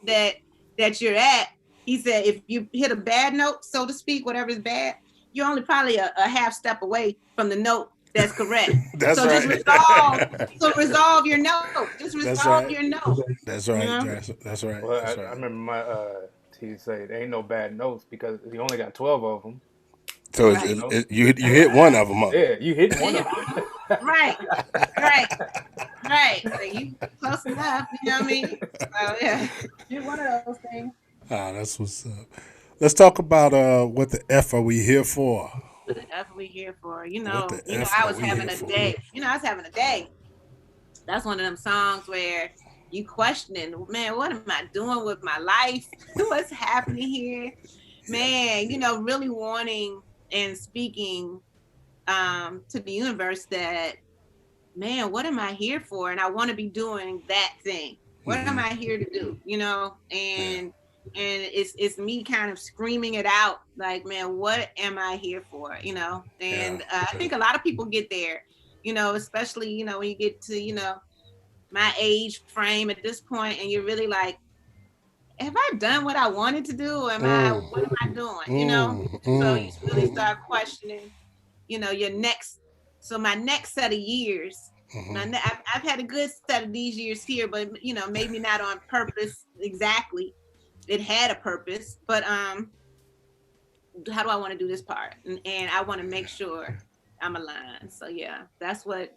that you're at. He said, if you hit a bad note, so to speak, whatever is bad, you're only probably a half step away from the note that's correct. That's So just right. resolve. So resolve your note. Just That's resolve right. your note. That's You right. know. That's right. Well, That's I right. remember my he say there ain't no bad notes because he only got 12 of them. So Right. you hit one of them, huh? Yeah, you hitting one of Yeah. them. Right. Right. Right. So you close enough. You know what I mean? So yeah, you're one of those things. Ah, that's what's up. Let's talk about what the F are we here for? What the F are we here for? What the F I are was we having here a for? day. I was having a day. That's one of them songs where you questioning, man, what am I doing with my life? What's happening here? Yeah. Man, really wanting and speaking to the universe that, man, what am I here for? And I want to be doing that thing. What am I here to do? Yeah. And it's me kind of screaming it out, like, man, what am I here for? Yeah. And I think a lot of people get there, especially when you get to my age frame at this point, and you're really like, have I done what I wanted to do? Or what am I doing? So you really start questioning, your next. So my next set of years, I've had a good set of these years here, but maybe not on purpose exactly. It had a purpose, but how do I want to do this part? And I want to make sure I'm aligned. So yeah, that's what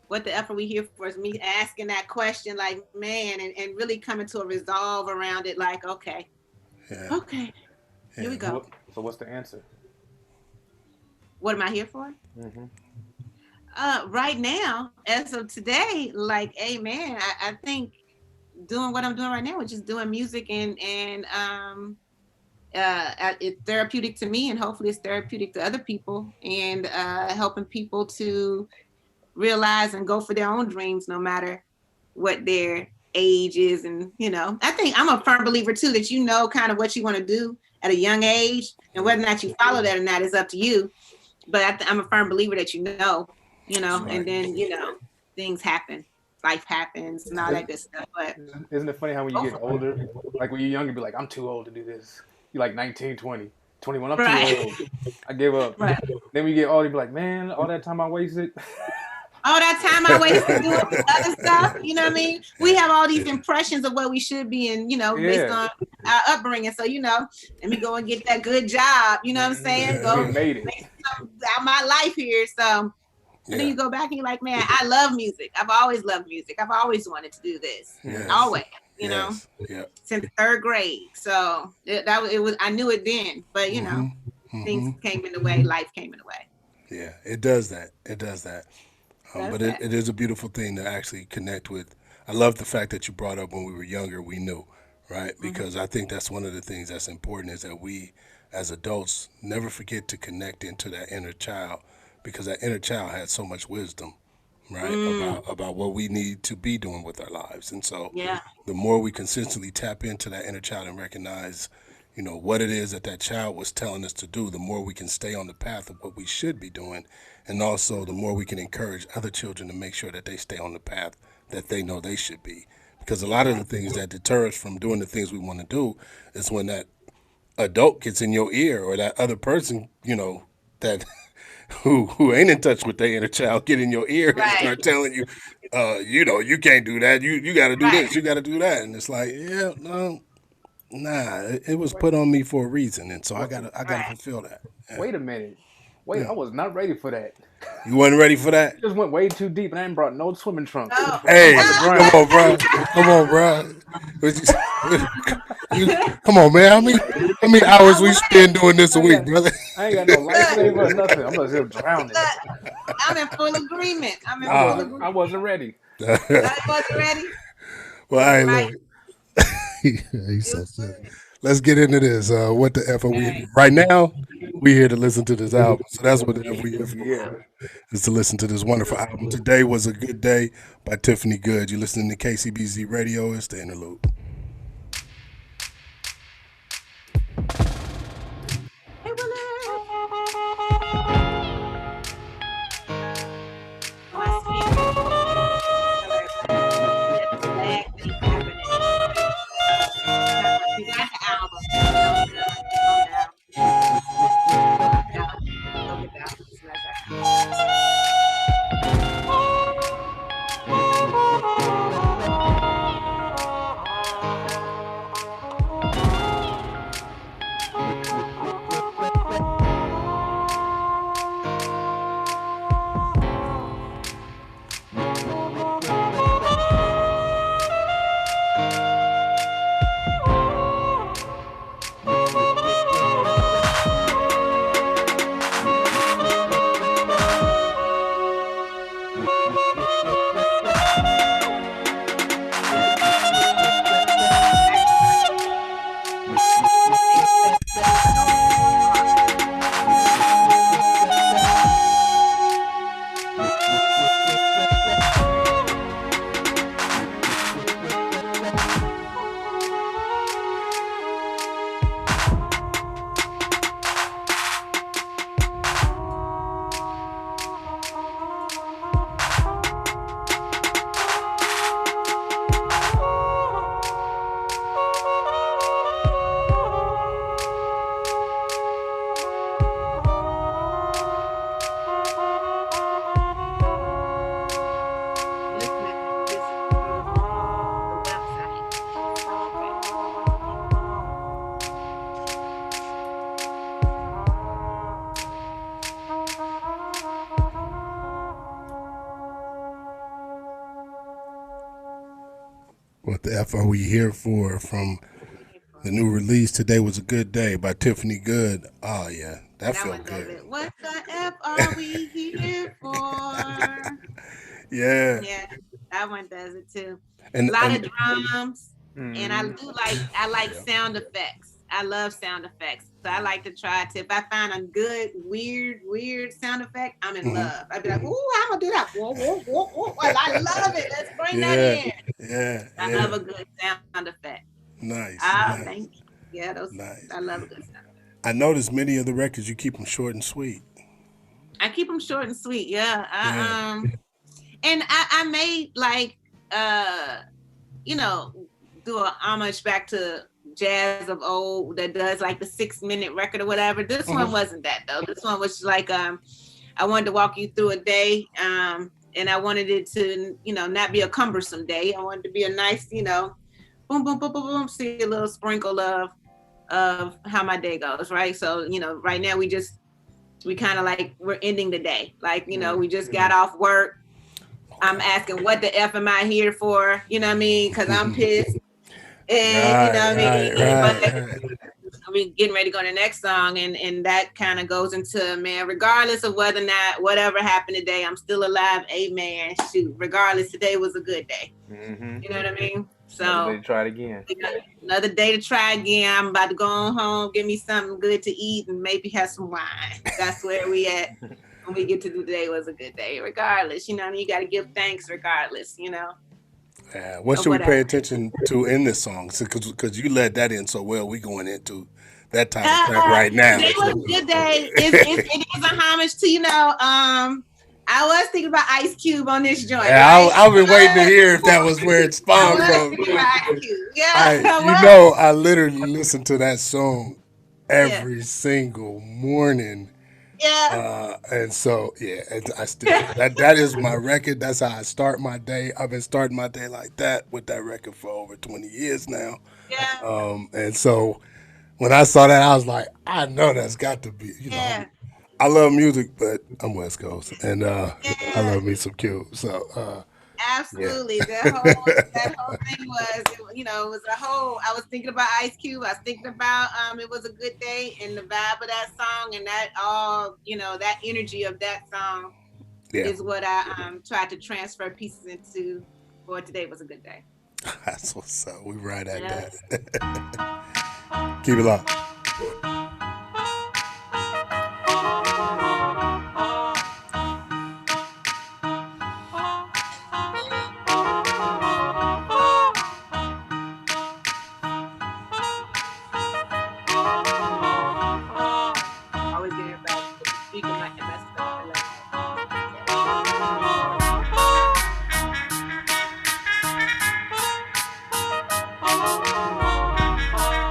the effort we here for is, me asking that question, like, man, and really coming to a resolve around it, like, okay, Yeah. okay, here we Yeah. go. So what's the answer? What am I here for? Hmm. Right now, as of today, like, hey man, I think doing what I'm doing right now, which is doing music and it's therapeutic to me, and hopefully it's therapeutic to other people, and helping people to realize and go for their own dreams, no matter what their age is. And I think I'm a firm believer too that kind of what you want to do at a young age, and whether or not you follow that or not is up to you. But I'm a firm believer that That's and right. then things happen, life happens, and all that good stuff. But Isn't it funny how when you go get for it. older, like when you're younger, be like, I'm too old to do this. You like 19, 20, 21, I'm too Right. old. I give up. Right. Then when you get older, you be like, man, all that time I wasted. All that time I wasted doing other stuff, you know what I mean? We have all these impressions of what we should be in, based Yeah. on our upbringing. So, let me go and get that good job, you know what I'm saying? You Go ain't made it. make some out my life here. So, and then Yeah. you go back and you're like, man, I love music. I've always loved music. I've always wanted to do this. Yes. Always, Yes. Yeah. since third grade. So it was, I knew it then, but things Hmm. came in the way, life came in the way. Yeah. It does that. It does that. That's But that. it is a beautiful thing to actually connect with. I love the fact that you brought up when we were younger, we knew, right? Mm-hmm. Because I think that's one of the things that's important is that we, as adults, never forget to connect into that inner child because that inner child has so much wisdom, right? Mm, About what we need to be doing with our lives. And so yeah. the more we consistently tap into that inner child and recognize, what it is that that child was telling us to do, the more we can stay on the path of what we should be doing. And also the more we can encourage other children to make sure that they stay on the path that they know they should be. Because a lot of the things that deter us from doing the things we want to do is when that adult gets in your ear or that other person, that who ain't in touch with their inner child get in your ear and Right. start telling you, you can't do that. You got to do Right. this. You got to do that. And it's like, yeah, no, nah. It was put on me for a reason, and so I gotta Right. fulfill that. Yeah, Wait a minute. Wait, yeah. I was not ready for that. You wasn't ready for that. You just went way too deep, and I ain't brought no swimming trunks. Oh. I'm Hey, about to come drown. on, bro. Come on, bro. Come on, man. How many I hours we would. spend doing this I a ain't week, got, brother? I ain't got no Look, lifesaver or nothing. I'm just here drowning. look, I'm in full agreement. I'm in I full Nah. wasn't. I agreement. wasn't ready. I wasn't ready. Well, You're I right. look. He's You're so silly. right. Let's get into this. What the F are we? Okay. Right now, we here to listen to this album. So that's what the F we here for, Yeah. is to listen to this wonderful album. Today was a good day by Tiffany Good. You're listening to KCBZ Radio. It's the Interlude. Hey, Willie. Oh, I see you. That's exactly happening. You got the album. No doubt. No doubt. No doubt. No doubt. It's not that. Listening to this through the website. So great. What the F are we here for? From the new release, Today Was a Good Day by Tiffany Good. Oh, yeah, that That felt one does good. it. What the F are we here for? Yeah. Yeah, that one does it too. A And, lot of and drums, and Mm-hmm. I like yeah. sound effects. I love sound effects. So I like to try to if I find a good, weird sound effect, I'm in Mhm. love. I'd be like, ooh, I'm gonna do that. Whoa, whoa, whoa, whoa. Well, I love it. Let's bring that Yeah. in. Yeah. I Yeah. love a good sound effect. Nice. Ah, Nice. thank you. Yeah, those Nice. I love a good sound. I noticed many of the records you keep them short and sweet. I keep them short and sweet. Yeah. Yeah. And I made like uh you know, do a homage back to jazz of old that does like the 6 minute record or whatever. This one Hmm. wasn't that though. This one was like I wanted to walk you through a day. And I wanted it to, not be a cumbersome day. I wanted to be a nice, boom, boom, boom, boom, boom, see a little sprinkle of how my day goes, right? So, right now we kind of like we're ending the day. Like, we just got off work. I'm Okay. asking what the F am I here for? You know what I mean? Because I'm Mhm. pissed. And you Right. know what I Right. mean? Right. But Right. we getting ready to go to the next song, and that kind of goes into, man, regardless of whether or not whatever happened today, I'm still alive. Amen. Shoot, regardless, today was a good day. Mm-hmm. You know what I mean? Another day So to try it again. we got another day to try again. I'm about to go on home, get me something good to eat, and maybe have some wine. That's where we at when we get to the day was a good day. Regardless, you know what I mean? You got to give thanks regardless, Yeah. What of should we pay whatever. attention to in this song? Because you led that in so well, we going into that title track right now. Today was a good day. It is a homage to, I was thinking about Ice Cube on this joint, Yeah, right? I've been waiting to hear if that was where it I spawned was from. thinking about Ice Cube. Yeah, I, I you was. know, I literally listen to that song Yeah. every single morning. Yeah. And so, yeah, I still that is my record. That's how I start my day. I've been starting my day like that with that record for over 20 years now. Yeah. And so when I saw that, I was like, I know that's got to be. Yeah. I love music, but I'm West Coast, and I Yeah. love me some Q. So, yeah. Absolutely. That whole thing was, it was a whole. I was thinking about Ice Cube. I was thinking about it was a good day and the vibe of that song and that all, that energy of that song Yeah, is what I tried to transfer pieces into. For today was a good day. that's what's up. We right at Yeah. that. Keep it locked. Always get everybody. The speaker might mess up. I love that.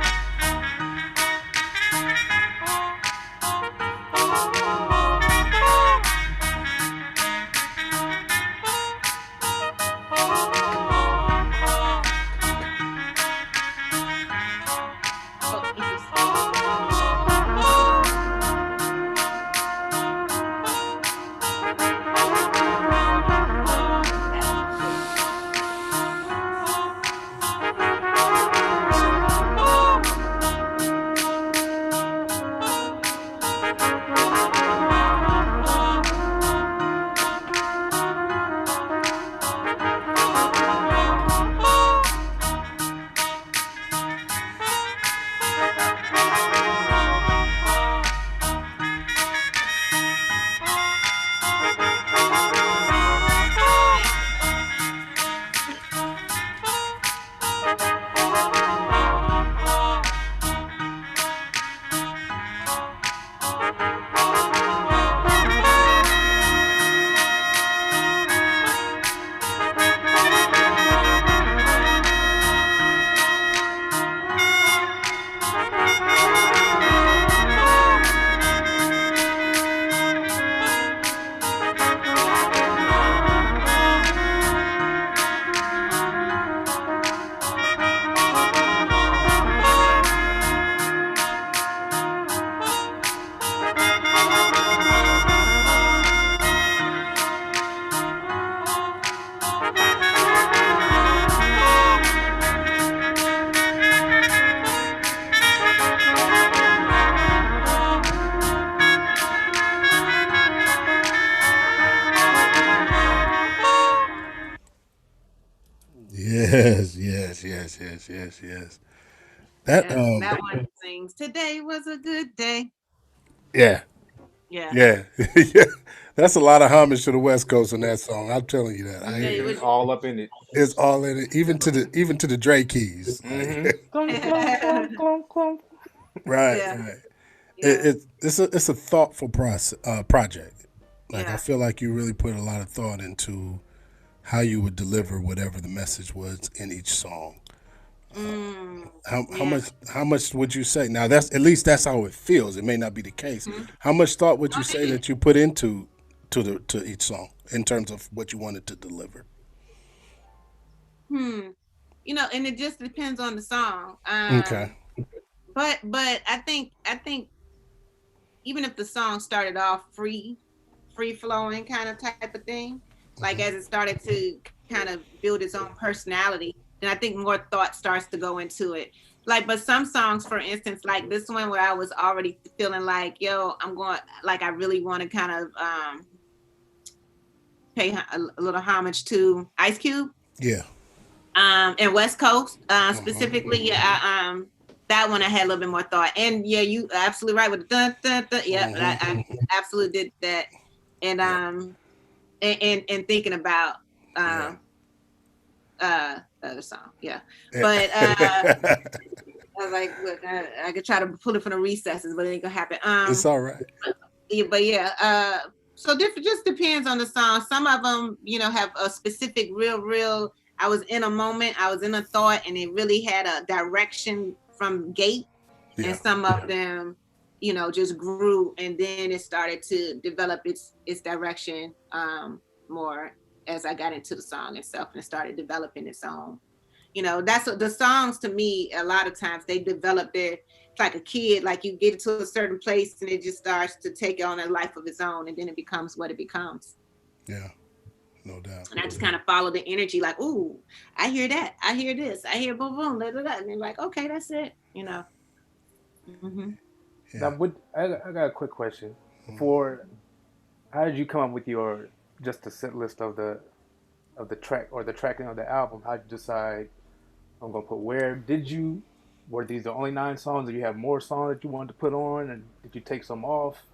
Yeah. yes. That Yeah, that one sings. Today was a good day. yeah, Yeah. yeah, yeah. That's a lot of homage to the West Coast in that song. I'm telling you that. I Yeah, hear it Mm-hmm. it. was. All up in it. It's all in it, even to the Dre keys. Mm-hmm. Like, Clunk, clunk, clunk, clunk, clunk. right, Yeah, right. yeah, It's a thoughtful project. Like I yeah. feel like you really put a lot of thought into how you would deliver whatever the message was in each song. Mm, How yeah. much would you say? Now that's at least that's how it feels. It may not be the case. Mhm. How much thought would you I say did. that you put into to each song in terms of what you wanted to deliver? Hmm. And it just depends on the song. Okay. But I think even if the song started off free flowing kind of type of thing, like as it started to kind of build its own personality, then I think more thought starts to go into it. Like, but some songs, for instance, like this one where I was already feeling like, yo, I'm going, like I really want to kind of pay a little homage to Ice Cube, Yeah. and West Coast, Uh-huh. specifically. Yeah, that one I had a little bit more thought. And yeah, you absolutely right with the dun dun dun. Yeah, Uh-huh. I absolutely did that. And Yeah. and thinking about Yeah. um the other song. Yeah, but Yeah. I was like, look, I could try to pull it from the recesses, but it ain't gonna happen. It's all right. Yeah, but yeah, so different, just depends on the song. Some of them, have a specific real. I was in a moment, I was in a thought, and it really had a direction from gate. And Yeah. some of them, just grew, and then it started to develop its direction more as I got into the song itself and started developing its own. That's what the songs to me. A lot of times they develop their. It's like a kid, like you get to a certain place and it just starts to take on a life of its own, and then it becomes what it becomes. Yeah. No doubt. And I just kind of follow the energy, like, ooh, I hear that, I hear this, I hear boom boom, da, da, da. And they're like, okay, that's it. Mm-hmm. Now, Yeah. I got a quick question. For how did you come up with your just the set list of the track or the tracking of the album? How did you decide I'm gonna put where? Were these the only 9 songs, or you have more songs that you wanted to put on, and did you take some off?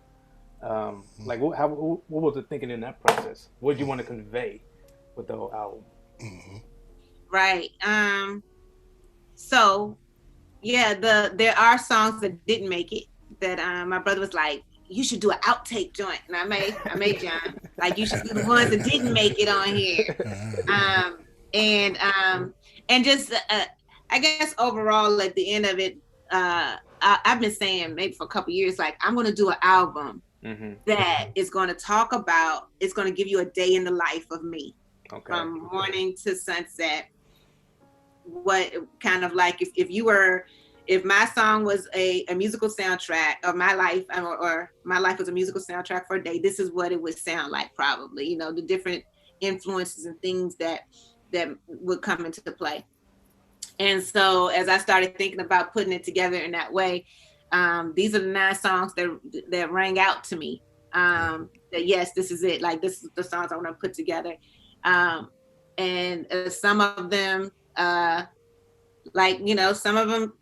Like what was the thinking in that process? What did you want to convey with the whole album? Hmm. Right. So yeah, there are songs that didn't make it that my brother was like, you should do an outtake joint, and I made John like, you should do the ones that didn't make it on here. um and just I guess overall at the end of it, I've been saying maybe for a couple years, like, I'm going to do an album Mm-hmm. that is going to talk about, it's going to give you a day in the life of me, Okay. from morning to sunset. What kind of like, if my song was a musical soundtrack of my life, or my life was a musical soundtrack for a day, this is what it would sound like, probably, the different influences and things that would come into play. And so as I started thinking about putting it together in that way, these are the 9 songs that rang out to me. That yes, this is it. Like, this is the songs I want to put together. And some of them, like, some of them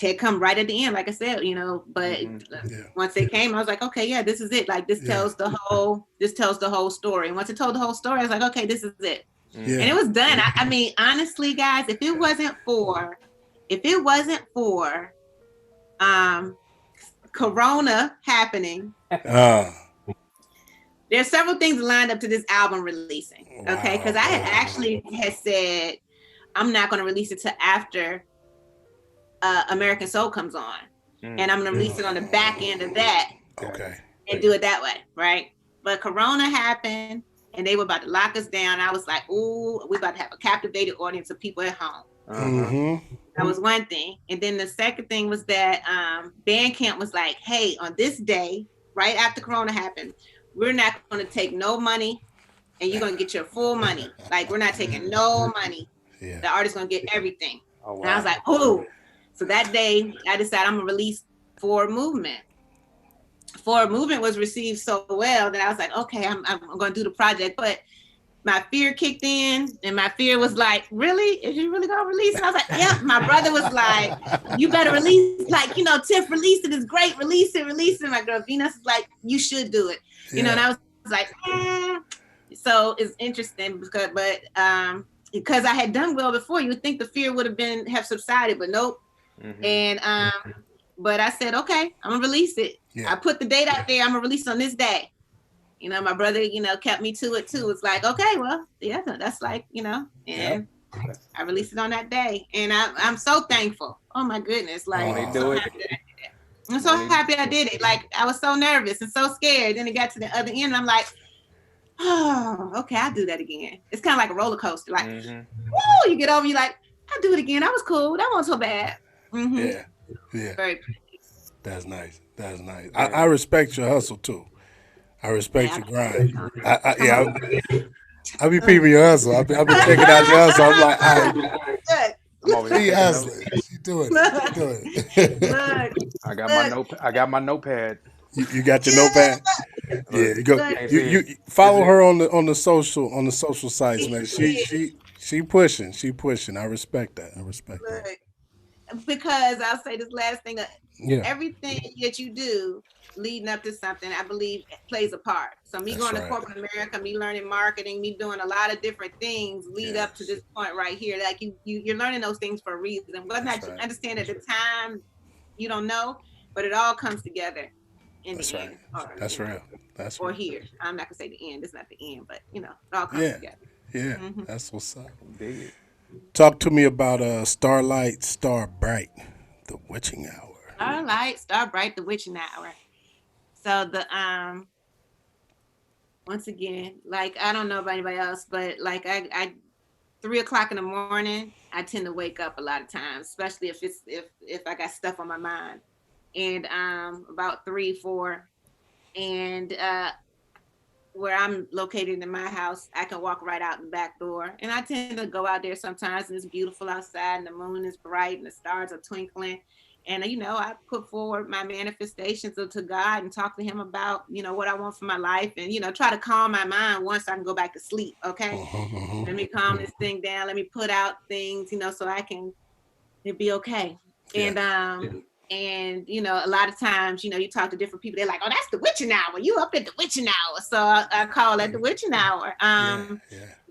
they come right at the end, like I said, but Mm-hmm. Yeah. once they came, I was like, okay, yeah, this is it. Like, this Yeah. tells the whole story. And once it told the whole story, I was like, okay, this is it. And Yeah. it was done. I mean, honestly, guys, if it wasn't for um Corona happening, Ah. there's several things lined up to this album releasing. Okay, because Wow. I had Wow. actually had said I'm not going to release it till after American Soul comes on, and I'm going to release it on the back end of that Okay. and do it that way, right? But Corona happened, and they were about to lock us down. I was like, ooh, we're about to have a captivated audience of people at home. Uh-huh. Mm-hmm. That was one thing. And then the second thing was that Bandcamp was like, hey, on this day, right after Corona happened, we're not going to take no money, and you're going to get your full money. Like, we're not taking no money. Yeah. The artist's going to get everything. Oh And I was wow. like, oh. So that day, I decided I'm going to release For Movement. For Movement was received so well that I was like, okay, I'm going to do the project. But my fear kicked in, and my fear was like, really? Is you really gonna release it? I was like, yeah. My brother was like, you better release, like, Tiff, release it. It's great. Release it, release it. My girl Venus is like, you should do it. And I was like, So it's interesting because I had done well before, you would think the fear would have subsided, but nope. Mm-hmm. And but I said, okay, I'm gonna release it. I put the date out there. I'm gonna release on this day. My brother, kept me to it too. It's like, okay, well, yeah, that's like, and I released it on that day, and I'm so thankful. Oh my goodness, like I'm so happy I did it. Like I was so nervous and so scared. Then it got to the other end, and I'm like, oh, okay, I'll do that again. It's kind of like a roller coaster. Like, woo, you get over, you like, I'll do it again. That was cool. That wasn't so bad. Mm-hmm. Yeah. Very That's nice. That's nice. I respect your hustle too. I respect your grind. I be peeping your hustle. I be checking out your hustle. I'm like, she hustling. She doing it. I got my notepad. You got your notepad? Yeah, you go. You follow her on the social sites, man. She pushing. She pushing. I respect that. Because I'll say this last thing. Everything that you do leading up to something, I believe, plays a part. So me going to corporate America, me learning marketing, me doing a lot of different things lead up to this point right here. Like you're learning those things for a reason. Whether not you understand at the time, you don't know, but it all comes together in the end. That's real. That's or here. I'm not gonna say the end. It's not the end, but it all comes together. Yeah, that's what's up. Talk to me about Starlight, Star Bright, the Witching Hour. Starlight, Star Bright, the Witching Hour. So the once again, like I don't know about anybody else, but like I 3 o'clock in the morning, I tend to wake up a lot of times, especially if I got stuff on my mind. And about 3, 4, and where I'm located in my house, I can walk right out the back door. And I tend to go out there sometimes, and it's beautiful outside, and the moon is bright, and the stars are twinkling. And, I put forward my manifestations to God and talk to him about, what I want for my life and, try to calm my mind once I can go back to sleep. Okay. Let me calm this thing down. Let me put out things, so I can be okay. Yeah. And, a lot of times, you talk to different people. They're like, oh, that's the witching hour. You up at the witching hour. So I call it the witching hour. And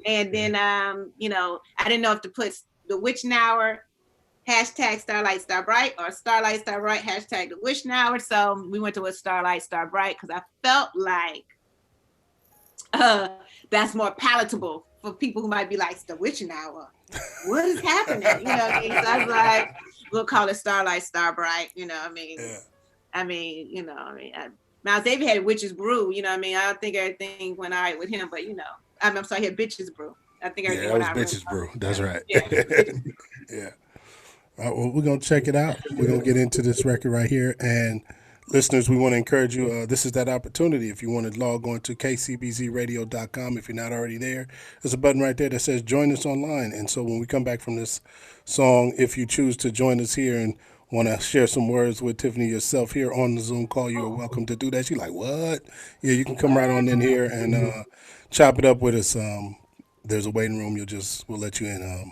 then, I didn't know if to put the witching hour hashtag Starlight Star Bright or Starlight Star Bright hashtag the witching hour. So we went to a Starlight Star Bright because I felt like that's more palatable for people who might be like, the witching hour. What is happening? So I was like, we'll call it Starlight Star Bright. Miles Davis had Witch's Brew. I don't think everything went all right with him, but I'm sorry, he had Bitch's Brew. I think everything went all right. That was Bitch's Brew. That's right. Yeah. All right, well, we're going to check it out. We're going to get into this record right here. And listeners, we want to encourage you. This is that opportunity. If you want to log on to kcbzradio.com, if you're not already there, there's a button right there that says join us online. And so when we come back from this song, if you choose to join us here and want to share some words with Tiffany yourself here on the Zoom call, you are welcome to do that. She's like, what? Yeah, you can come right on in here and chop it up with us. There's a waiting room. We'll let you in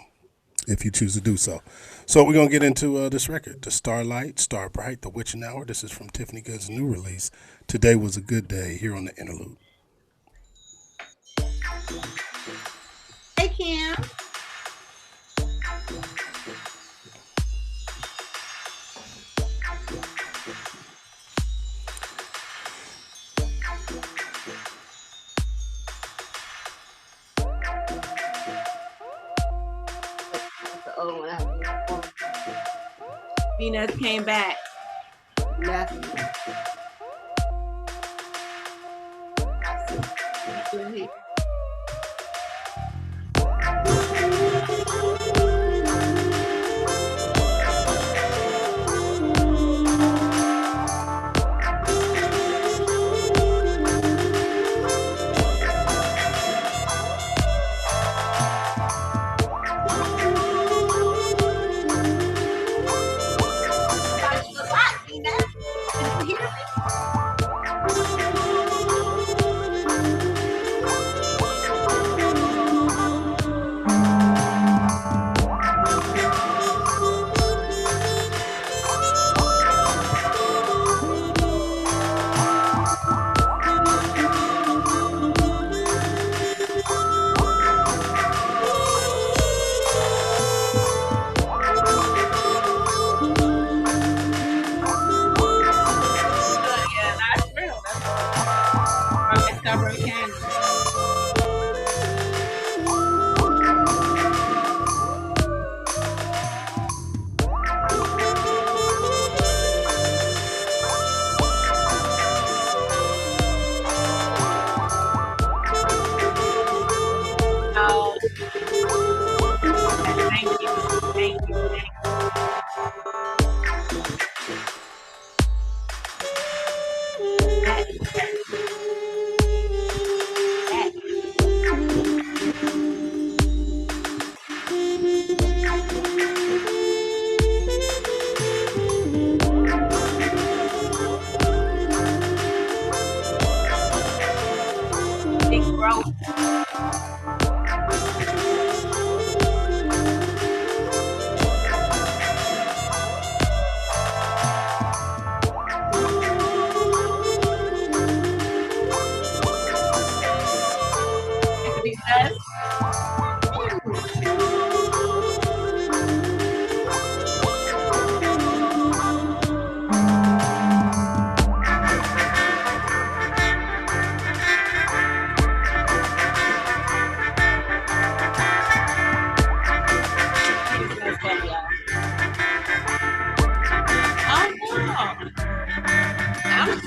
if you choose to do so. So we're going to get into this record, the Starlight, Star Bright, the Witching Hour. This is from Tiffany Good's new release, Today Was a Good Day, here on the Interlude. Hey, Kim. Venus came back. Left me.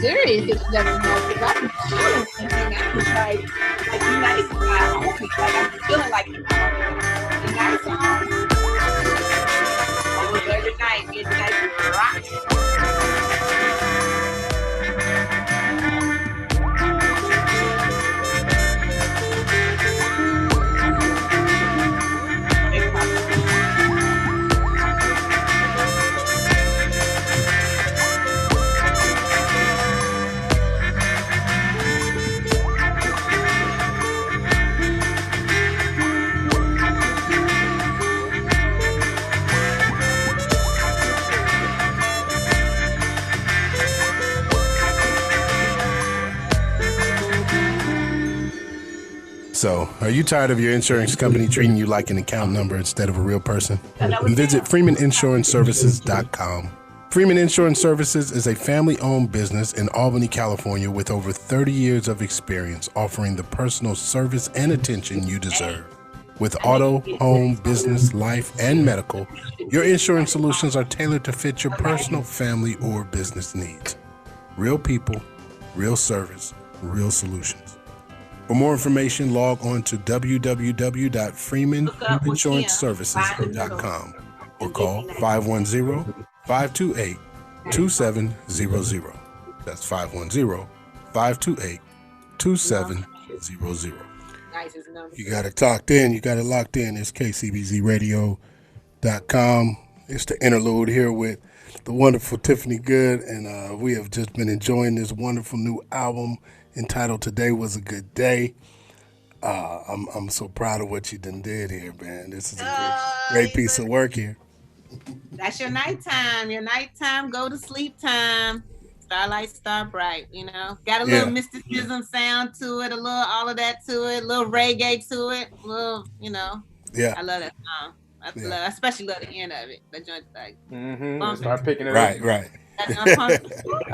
serious if you never know. Because I was feeling something. I was like you nice homie. Like I'm feeling like you nice almost every night. Every night we rock. So, are you tired of your insurance company treating you like an account number instead of a real person? Visit FreemanInsuranceServices.com. Freeman Insurance Services is a family-owned business in Albany, California with over 30 years of experience offering the personal service and attention you deserve. With auto, home, business, life, and medical, your insurance solutions are tailored to fit your personal, family, or business needs. Real people, real service, real solutions. For more information, log on to www.freemaninsuranceservices.com or call 510-528-2700. That's 510-528-2700. You got it locked in. You got it locked in. It's KCBZRadio.com. It's the Interlude here with the wonderful Tiffany Good, and we have just been enjoying this wonderful new album entitled "Today Was a Good Day." I'm so proud of what you done did here, man. This is a great piece of work here. That's your nighttime. Your nighttime, go to sleep time. Starlight, star bright. You know, got a little mysticism sound to it, a little all of that to it, a little reggae to it, a little, you know. Yeah, I love that song. I especially love the end of it. The joint like. Start picking it up. Right. I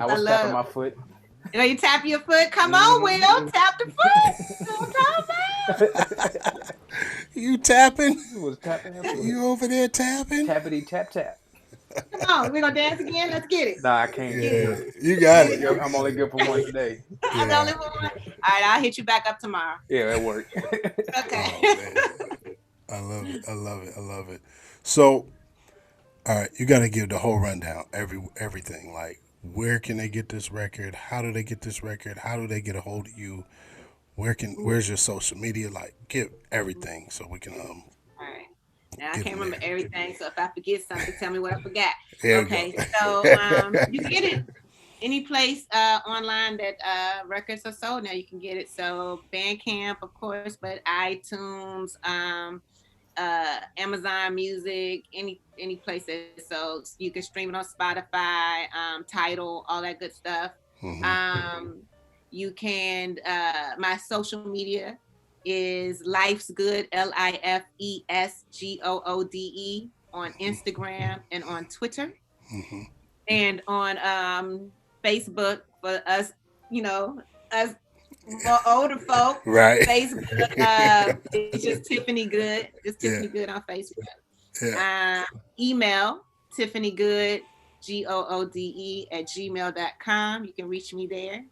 was tapping my foot. You know, you tap your foot. Come on, Will. Tap the foot. You tapping? I was tapping that foot. You over there tapping? Tappity tap tap. Come on, we gonna dance again. Let's get it. Nah, I can't. Yeah, you got it. I'm only good for one today. I'm the only one. All right, I'll hit you back up tomorrow. Yeah, that worked. Okay. Oh, I love it. So, all right, you got to give the whole rundown, everything. Like, where can they get this record? How do they get this record? How do they get a hold of you? Where's your social media? Like, give everything so we can All right. Now I can't remember everything, so if I forget something, tell me what I forgot. There okay, so you can get it any place online that records are sold. Now you can get it. So Bandcamp, of course, but iTunes, Amazon Music, any place that so you can stream it on Spotify, Tidal, all that good stuff. Mm-hmm. You can my social media is Life's Good, LIFESGOODE on Instagram and on Twitter. Mm-hmm. And on Facebook for us, you know, us more older folk. Right. Facebook, it's just Tiffany Good. It's Tiffany Good on Facebook. Yeah. Email Tiffany Good, GOODE @gmail.com. You can reach me there.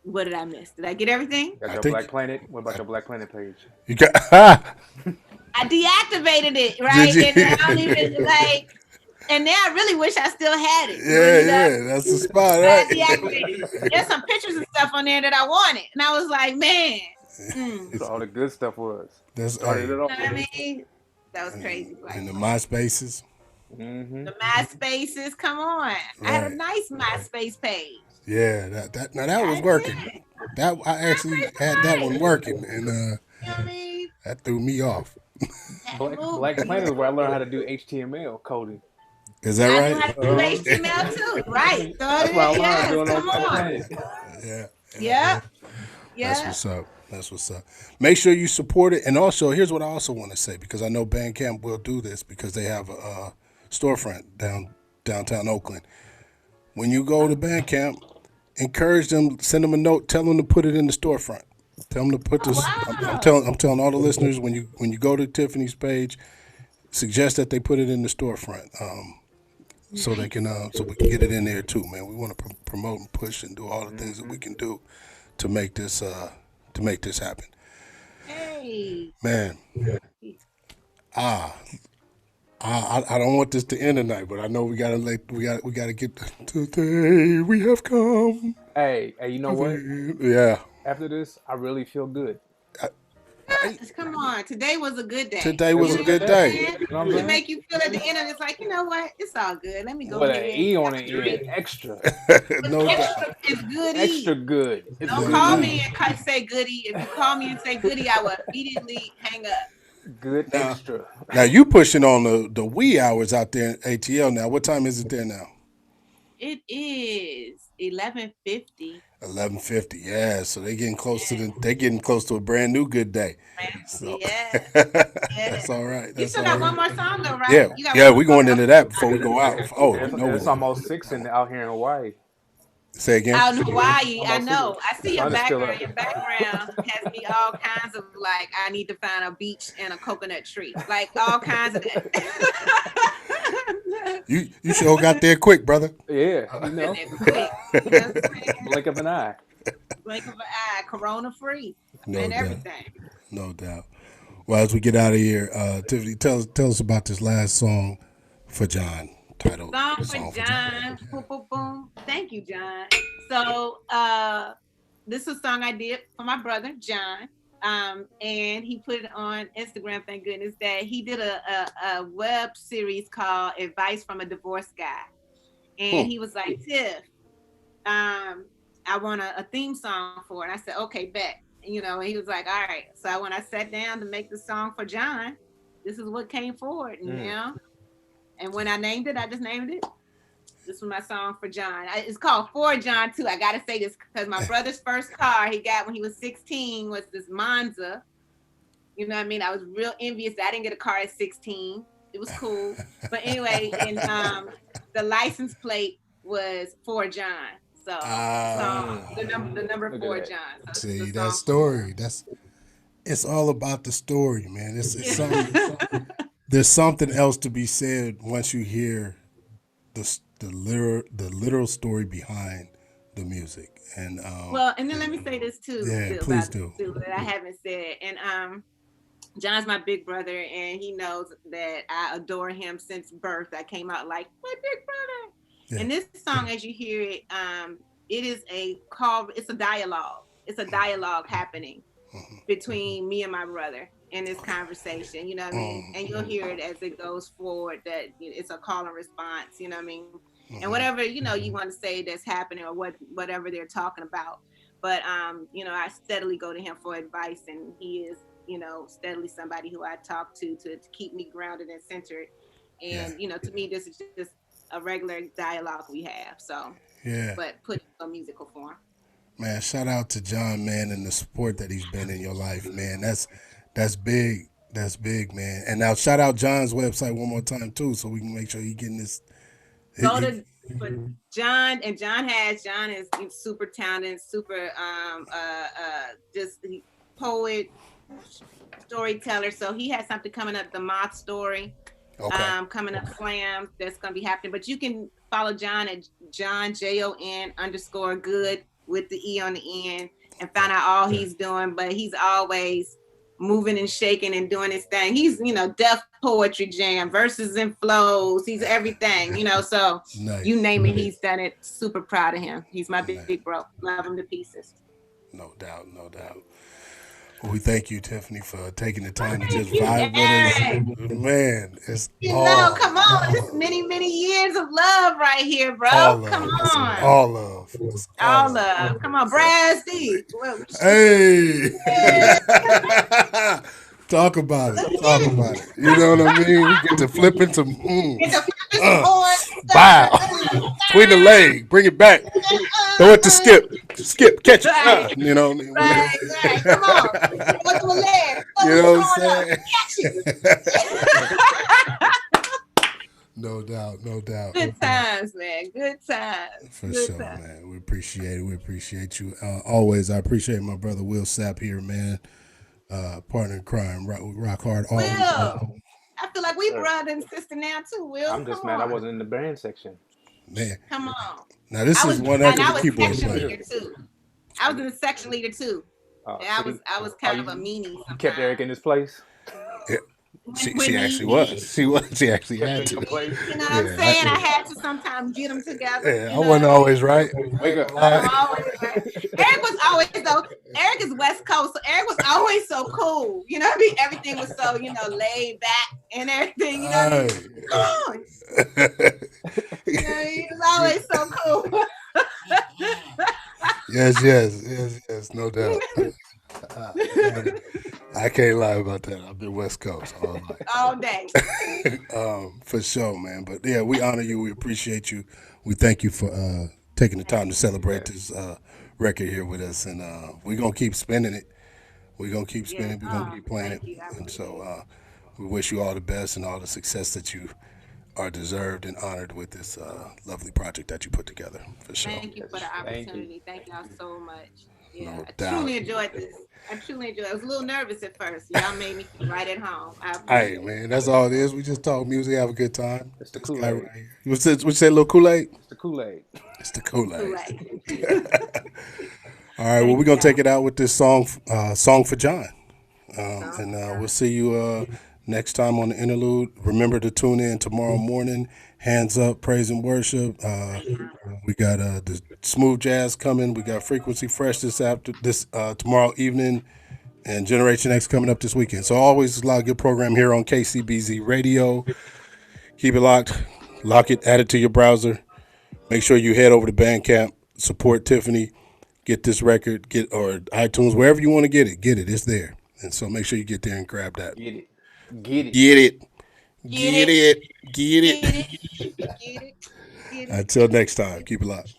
What did I miss? Did I get everything? Got your Black Planet? What about your Black Planet page? You got. I deactivated it, right? And I don't even like. And now I really wish I still had it. Yeah, that's the spot, right? There's some pictures and stuff on there that I wanted, and I was like, man. So all the good stuff was. That's started it off. You know what I mean? That was crazy. And the MySpaces. Mm-hmm. The MySpaces, come on! Right. I had a nice MySpace page. Yeah, that was working. That I actually had that one working, and you know what I mean? that threw me off. Black Planet is where I learned how to do HTML coding. Is that right? I knew how to do HTML too, right? That's why I learned doing come on. Yeah. That's what's up. Make sure you support it, and also here's what I also want to say, because I know Bandcamp will do this because they have a storefront downtown Oakland. When you go to Bandcamp, encourage them, send them a note, tell them to put it in the storefront. Tell them to put this. I'm telling all the listeners when you go to Tiffany's page, suggest that they put it in the storefront. so they Nice. can so we can get it in there too, man. We want to promote and push and do all the things that Mm-hmm. we can do to make this happen, Hey. man. Ah, I don't want this to end tonight, but I know we gotta get today. We have come. Hey, you know what? Yeah. After this, I really feel good. I, Come on. Today was a good day. today It was was You a a know good what good day. I'm day. saying? You know what I'm To saying? make you feel at the end of it's like, you know what? It's all good. Let me go With an ahead. E on Have the a end, drink. extra, But No doubt. extra is extra goody. good. It's Don't No call goody, me doubt. and say goody. If you call me and say goody, I will immediately hang up. good Now, extra. now you pushing on the wee hours out there in ATL now. What time is it there now? It is 11:50. 11:50. Yeah, so Yeah, they getting close to a brand new good day. So yeah, yeah. that's all right. You That's still all got right. one more song though, right? Yeah, You got yeah, one we more going song. into that before we go out. Oh, you It's, know we it's going. almost six in out here in Hawaii. Say again. Out in Hawaii, I Almost six. know. I The see your sun is still background. up. Your background has me all kinds of like, I need to find a beach and a coconut tree. Like all kinds of that. You sure got there quick, brother. Yeah, And they're quick. You know what I'm saying? blink of an eye. Blink of an eye, corona free No and doubt. everything. No doubt. Well, as we get out of here, Tiffany, tell us about this last song for John, titled Song for "Song for John." John. Boom, boom, boom. Thank you, John. So this is a song I did for my brother, John. And he put it on Instagram, thank goodness, that he did a web series called Advice from a Divorced Guy. And Hmm. he was like, Tiff, I want a theme song for it. And I said, okay, bet. And he was like, all right. So when I sat down to make the song for John, this is what came forward. Mm. And when I named it, I just named it. This was my song for John. It's called For John too. I gotta say this because my brother's first car he got when he was 16 was this Monza. You know what I mean? I was real envious that I didn't get a car at 16. It was cool. But anyway, and the license plate was For John. So the song, Mm. the number Look at For that. John. So this is the See that song for him. story. It's all about the story, man. It's something. There's something else to be said once you hear the literal story behind the music. And Well, and then let me say this too, yeah, too please about do. too that I haven't said. And John's my big brother, and he knows that I adore him since birth. I came out like my big brother. Yeah. And this song, as you hear it, it is a call. It's a dialogue. It's a dialogue happening between me and my brother in this conversation. You know what I mean? And you'll hear it as it goes forward. That it's a call and response. You know what I mean? And whatever you want to say that's happening or whatever they're talking about. But I steadily go to him for advice, and he is steadily somebody who I talk to keep me grounded and centered. Yeah. And to me, this is just a regular dialogue we have. So, Yeah. but put it in a musical form. Man, shout out to John, man, and the support that he's been in your life, man. That's big. That's big, man. And now shout out John's website one more time too, so we can make sure he getting this. Go to for John, and John is super talented, super just poet, storyteller. So he has something coming up, the Moth Story, Okay. coming up slam that's gonna be happening. But you can follow John at John JON_good with the E on the end and find out all he's doing. But he's always moving and shaking and doing his thing. He's Def Poetry Jam, verses and flows. He's everything. So you Nice. name it, he's done it. Super proud of him. He's my big Nice. bro. Love him to pieces. No doubt. No doubt. Well, we thank you, Tiffany, for taking the time to Thank just you, vibe Eric. with us. Man, it's Come on. It's many years of love right here, bro. all Come love. It's on. all love. It's all All love. love. Come on, Brad Steve. Hey. Talk about it. Talk about it. You know what I mean? We get to flip into Get the some horn. bow. Between the leg. Bring it back. Throw it to Skip. Skip. Catch it. Right. You know. Right. Come on. What's the leg? You know what What's I'm going saying? on? No doubt. No doubt. Good times, man. Good times. For Good sure, times. man. We appreciate it. We appreciate you. Always, I appreciate my brother Will Sapp here, man. Partner in crime, rock hard. Will, I feel like we brother and sister now too. Will, I'm just come mad I on, wasn't in the band section. Man, come on. now this I is was, one and heck of I a was keyboard section player. leader too. I was in the section leader too. And So I was oh, kind of a meanie you kept Eric in sometimes. his place. Yeah, When she actually need was. be. She was. She actually Kept you had in your to. place. You know what I'm Yeah, saying? I had to sometimes get them together. yeah. You I know what wasn't I mean? always right. Wake up. Always right. Eric was always though. Eric is West Coast, so Eric was always so cool. You know what I mean? Everything was so laid back and everything. You know what I mean? Come on. You know, he was always so cool. Yes, no doubt. I can't lie about that. I've been West Coast all All day. life. For sure, man. But yeah, we honor you. We appreciate you. We thank you for taking the time to celebrate this record here with us, and we're gonna keep spinning it. We're gonna keep Yes. spinning. We're gonna Oh, keep playing it, thank you. I and so appreciate it. we wish you all the best and all the success that you are deserved and honored with this lovely project that you put together. For sure, Thank you for the Thank you. opportunity. Thank y'all so much. Yeah, no I doubt. truly enjoyed this. I truly enjoyed it. I was a little nervous at first. Y'all made me feel right at home. I Hey appreciate it. man, that's all it is. We just talk music, have a good time. It's the This Kool guy Aid. right here. What you say, little Kool Aid? It's the Kool Aid. It's the Kool Too Aid. late. All right, well, Thank we're you gonna take guys. it out with this song for John, Song and for we'll John. see you next time on the interlude. Remember to tune in tomorrow morning. Hands up, praise and worship. We got the smooth jazz coming. We got frequency fresh this tomorrow evening, and Generation X coming up this weekend. So always a lot of good program here on KCBZ Radio. Keep it locked, lock it, add it to your browser. Make sure you head over to Bandcamp, support Tiffany, get this record, or iTunes, wherever you want to get it. Get it. It's there. And so make sure you get there and grab that. Get it. Get it. Get it. Get Get it. it. Get Get it. it. Get it. Get it. Until next time, keep it locked.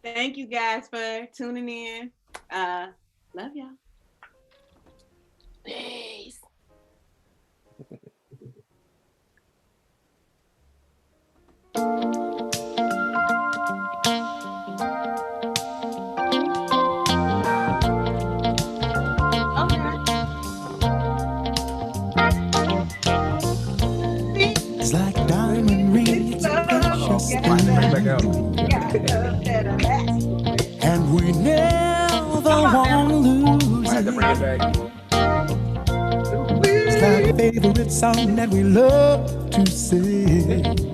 Thank you guys for tuning in. Love y'all. Peace. Okay. It's like a diamond ring, it's a precious Might bring back out. and we never want to lose Might have to it. bring it back. It's like a favorite song that we love to sing.